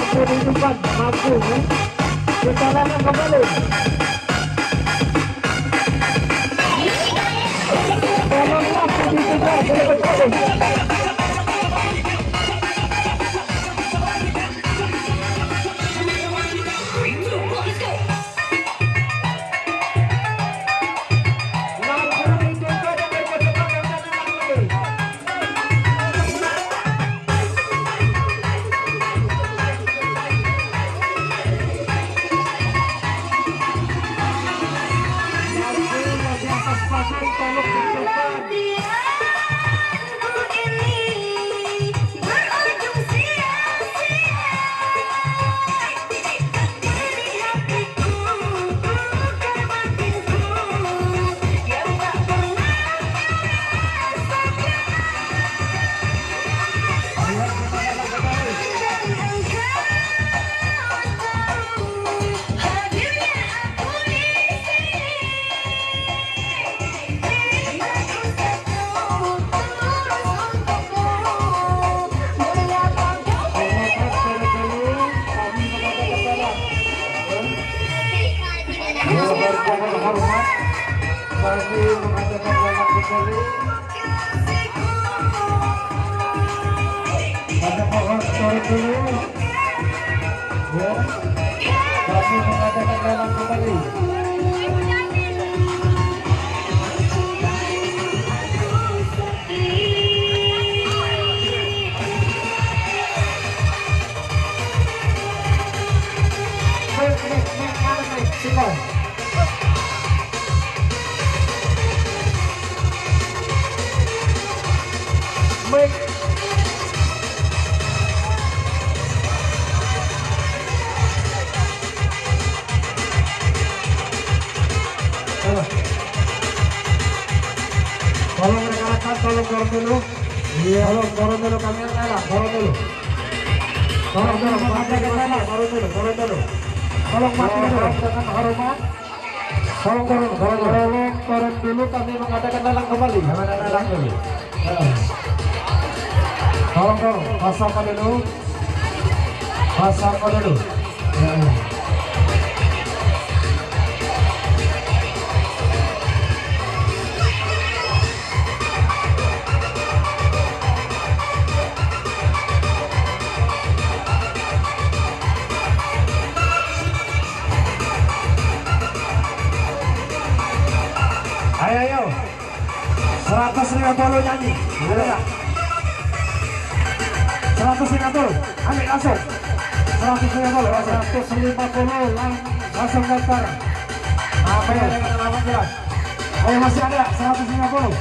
kehidupan mampu kita lakukan kembali. Tolong mampu ditukar kembali. Hormat bagi mengadakan lalang kembali. Pada pohon turun dulu, ya. Bagi mengadakan lalang kembali. Baik. Tolong rekan-rekan, tolong dorong dulu. Iya, tolong dorong dulu kamera, dorong dulu. Tolong matikan kamera, dorong dulu. Tolong matikan dengan hormat. Tolong dorong dulu, kami mengadakan lelang kembali. Lelang dulu. Tolong pasangkan dulu. Ya. Ayo 150 nyanyi, boleh nggak? 150, ambil langsung. 150 langsung daftar. Apa ya dengan alamat jelas? Oh masih ada 150.